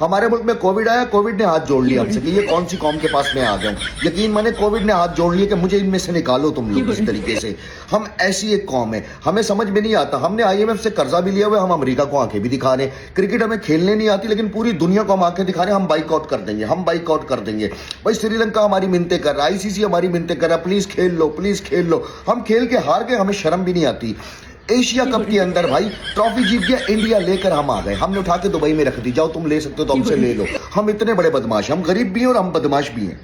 ہمارے ملک میں کووڈ آیا کووڈ نے ہاتھ جوڑ لیا ہم سے کہ یہ کون سی قوم کے پاس میں آ گیا ہوں. یقین مانے کووڈ نے ہاتھ جوڑ لیا کہ مجھے ان میں سے نکالو تم لوگ اس طریقے سے. ہم ایسی ایک قوم ہے, ہمیں سمجھ میں نہیں آتا. ہم نے IMF سے قرضہ بھی لیا ہوا ہے, ہم امریکہ کو آنکھیں بھی دکھا رہے ہیں. کرکٹ ہمیں کھیلنے نہیں آتی لیکن پوری دنیا کو ہم آنکھیں دکھا رہے ہیں ہم بائک آؤٹ کر دیں گے, ہم بائک آؤٹ کر دیں گے. بھائی سری لنکا ہماری منتیں کر رہا ہے, ICC ہماری منتیں کر رہا ہے, پلیز کھیل لو پلیز کھیل لو. ہم کھیل کے ہار گئے, ہمیں شرم بھی نہیں آتی. ایشیا کپ کے اندر بھائی ٹرافی جیت گیا انڈیا, لے کر ہم آ گئے, ہم نے اٹھا کے دبئی میں رکھ دی, جاؤ تم لے سکتے ہو تو ہم سے لے لو. ہم اتنے بڑے بدماش ہیں, ہم غریب بھی ہیں اور ہم بدماش بھی ہیں.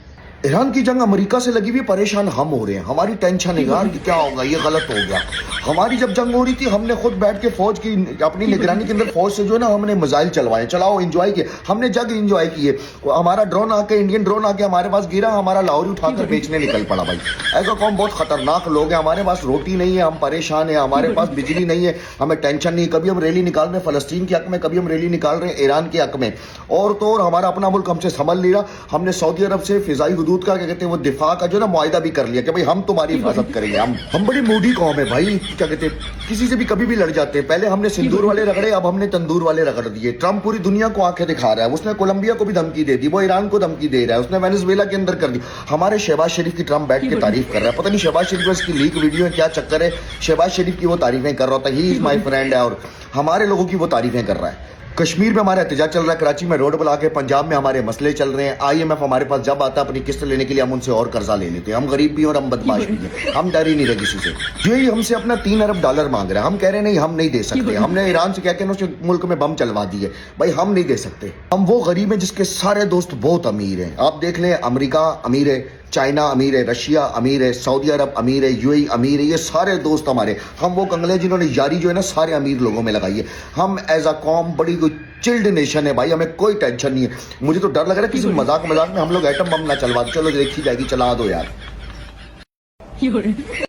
ایران کی جنگ امریکہ سے لگی ہوئی, پریشان ہم ہو رہے ہیں. ہماری ٹینشن ہے یار کہ کیا ہوگا, یہ غلط ہو گیا. ہماری جب جنگ ہو رہی تھی ہم نے خود بیٹھ کے فوج کی اپنی نگرانی کے اندر فوج سے جو ہے نا ہم نے میزائل چلوائے, چلاؤ انجوائے کیے, ہم نے جنگ انجوائے کیے. ہمارا ڈرون آ کے انڈین ڈرون آ کے ہمارے پاس گرا, ہمارا لاہوری اٹھا کر بیچنے نکل پڑا. بھائی ایسا قوم بہت خطرناک لوگ ہیں. ہمارے پاس روٹی نہیں ہے, ہم پریشان ہیں. ہمارے پاس بجلی نہیں ہے, ہمیں ٹینشن نہیں. کبھی ہم ریلی نکال رہے ہیں فلسطین کے حق میں, کبھی ہم ریلی نکال رہے ہیں ایران کے حق میں. اور تو اور ہمارا اپنا ملک ہم سے سنبھل نہیں رہا. ہم نے سعودی عرب سے فضائی حدود کا کیا کہتے ہیں وہ دفاع کا جو نا معاہدہ بھی کر لیا کہ بھائی ہم تمہاری حفاظت کریں گے. ہم بڑی موڈی قوم ہے بھائی, کیا کہتے ہیں کسی سے بھی کبھی بھی لڑ جاتے ہیں. پہلے ہم نے سندور والے رگڑے, اب ہم نے تندور والے رگڑ دیے. ٹرمپ پوری دنیا کو آنکھیں دکھا رہا ہے, اس نے کولمبیا کو بھی دھمکی دے دی, وہ ایران کو دھمکی دے رہا ہے, اس نے وینزویلا کے اندر کر دی. ہمارے شہباز شریف کی ٹرمپ بیٹھ کے تعریف کر رہا ہے. پتہ نہیں شہباز شریف اس کی لیک ویڈیو ہے, کیا چکر ہے. شہباز شریف کی وہ تعریفیں کر رہا ہوتا ہے, ہی از مائی فرینڈ ہے, اور ہمارے لوگوں کی وہ تعریفیں کر رہا ہے. کشمیر میں ہمارا احتجاج چل رہا ہے, کراچی میں روڈ بلا کے, پنجاب میں ہمارے مسئلے چل رہے ہیں. IMF ہمارے پاس جب آتا ہے اپنی قسط لینے کے لیے ہم ان سے اور قرضہ لے لیتے ہیں. ہم غریب بھی ہیں اور ہم بدماش بھی ہیں, ہم ڈر ہی نہیں رہے کسی سے. یہی ہم سے اپنا $3 ارب مانگ رہا ہے, ہم کہہ رہے ہیں نہیں ہم نہیں دے سکتے. ہم نے ایران سے کیا کہ اس ملک میں بم چلوا دیے. بھائی ہم نہیں دے سکتے. ہم وہ غریب ہیں جس کے سارے دوست بہت امیر ہیں. آپ دیکھ لیں امریکہ امیر ہے, چائنا امیر ہے, رشیا امیر ہے, سعودی عرب امیر ہے, UAE امیر ہے, یہ سارے دوست ہمارے. ہم وہ کنگلے جنہوں نے یاری جو ہے نا سارے امیر لوگوں میں لگائی ہے. ہم ایز اے قوم بڑی چلڈ نیشن ہے بھائی, ہمیں کوئی ٹینشن نہیں ہے. مجھے تو ڈر لگ رہا ہے کسی مذاق میں ہم لوگ ایٹم بم نہ چلوا دیں. چلو دیکھی جائے گی, چلا دو یار.